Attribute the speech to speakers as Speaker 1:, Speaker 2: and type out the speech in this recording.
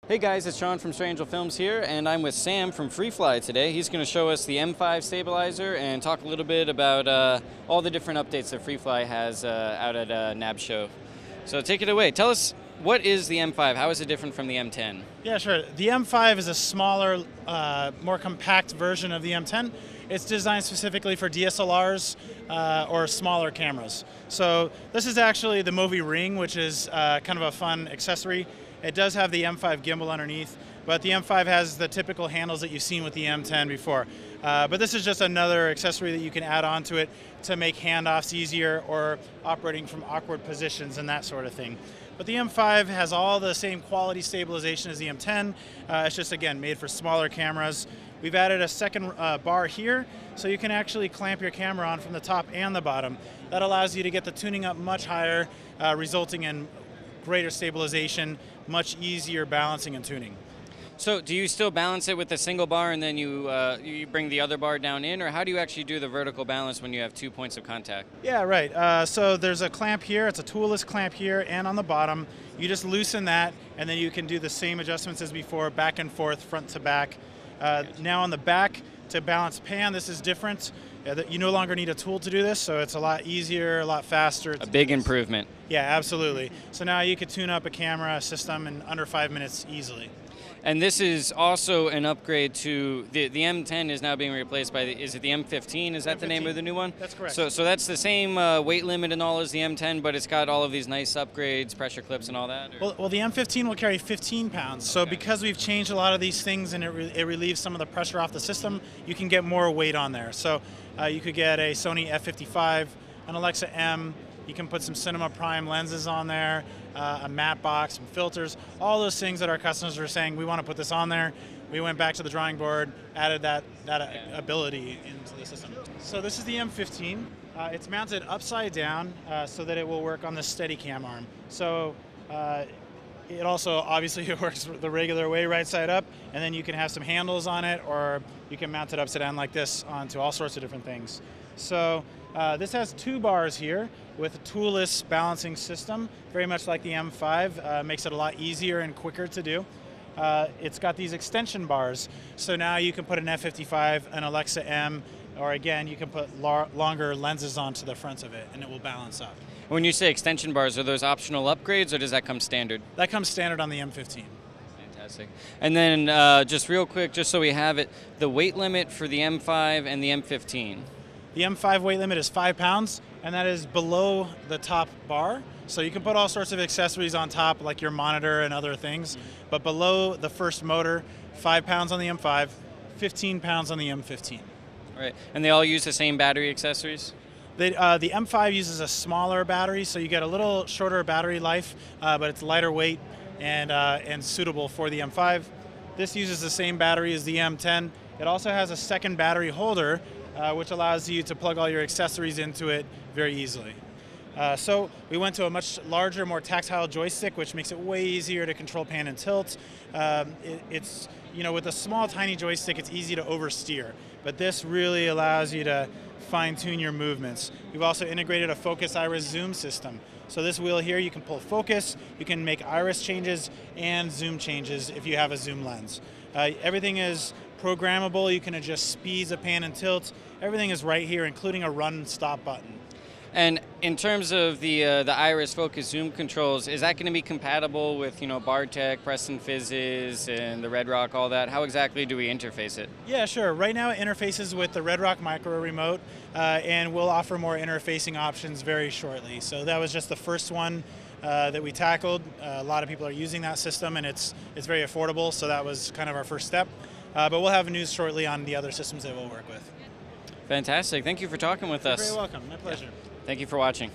Speaker 1: Hey guys, it's Sean from Strangel Films here, and I'm with Sam from Freefly today. He's going to show us the M5 stabilizer and talk a little bit about all the different updates that Freefly has out at NAB show. So take it away. Tell us, what is the M5? How is it different from the M10?
Speaker 2: Yeah, sure. The M5 is a smaller, more compact version of the M10. It's designed specifically for DSLRs or smaller cameras. So this is actually the MoVI Ring, which is kind of a fun accessory. It does have the M5 gimbal underneath, but the M5 has the typical handles that you've seen with the M10 before. But this is just another accessory that you can add on to it to make handoffs easier or operating from awkward positions and that sort of thing. But the M5 has all the same quality stabilization as the M10. It's just, again, made for smaller cameras. We've added a second bar here, so you can actually clamp your camera on from the top and the bottom. That allows you to get the tuning up much higher, resulting in greater stabilization, much easier balancing and tuning.
Speaker 1: So do you still balance it with a single bar and then you bring the other bar down in, or how do you actually do the vertical balance when you have 2 points of contact?
Speaker 2: Yeah, right. So there's a clamp here, it's a toolless clamp here and on the bottom. You just loosen that and then you can do the same adjustments as before, back and forth, front to back. Now on the back, to balance pan, this is different. You no longer need a tool to do this, so it's a lot easier, a lot faster.
Speaker 1: A big improvement.
Speaker 2: Yeah, absolutely. So now you could tune up a camera system in under 5 minutes easily.
Speaker 1: And this is also an upgrade to the M10 is now being replaced by is it the M15? Is that the name of the new one?
Speaker 2: That's correct.
Speaker 1: So that's the same weight limit and all as the M10, but it's got all of these nice upgrades, pressure clips and all that?
Speaker 2: Well, the M15 will carry 15 pounds. So because we've changed a lot of these things and it relieves some of the pressure off the system, you can get more weight on there. So you could get a Sony F55, an Alexa M. You can put some Cinema Prime lenses on there, a matte box, some filters, all those things that our customers are saying, we want to put this on there. We went back to the drawing board, added that ability into the system. So this is the M15. It's mounted upside down so that it will work on the Steadicam arm. So it also obviously works the regular way, right side up, and then you can have some handles on it, or you can mount it upside down like this onto all sorts of different things. So this has 2 bars here with a toolless balancing system, very much like the M5, makes it a lot easier and quicker to do. It's got these extension bars, so now you can put an F55, an Alexa M, or again, you can put longer lenses onto the front of it and it will balance up.
Speaker 1: When you say extension bars, are those optional upgrades or does that come standard?
Speaker 2: That comes standard on the M15.
Speaker 1: Fantastic. And then just real quick, just so we have it, the weight limit for the M5 and the M15.
Speaker 2: The M5 weight limit is 5 pounds, and that is below the top bar. So you can put all sorts of accessories on top, like your monitor and other things, but below the first motor, 5 pounds on the M5, 15 pounds on the M15.
Speaker 1: Right, and they all use the same battery accessories?
Speaker 2: The M5 uses a smaller battery, so you get a little shorter battery life, but it's lighter weight and suitable for the M5. This uses the same battery as the M10. It also has a second battery holder, which allows you to plug all your accessories into it very easily. So we went to a much larger, more tactile joystick, which makes it way easier to control pan and tilt. It's, you know, with a small, tiny joystick, it's easy to oversteer, but this really allows you to fine-tune your movements. We've also integrated a focus iris zoom system. So this wheel here, you can pull focus, you can make iris changes and zoom changes if you have a zoom lens. Everything is programmable. You can adjust speeds of pan and tilt. Everything is right here, including a run stop button.
Speaker 1: And in terms of the iris focus zoom controls, is that going to be compatible with, you know, Bartek, Preston Fizzes, and the Red Rock, all that? How exactly do we interface it?
Speaker 2: Yeah, sure. Right now it interfaces with the Red Rock Micro Remote, and we'll offer more interfacing options very shortly. So that was just the first one that we tackled. A lot of people are using that system, and it's very affordable, so that was kind of our first step. But we'll have news shortly on the other systems that we'll work with.
Speaker 1: Fantastic. Thank you for talking with us.
Speaker 2: You're very welcome. My pleasure.
Speaker 1: Thank you for watching.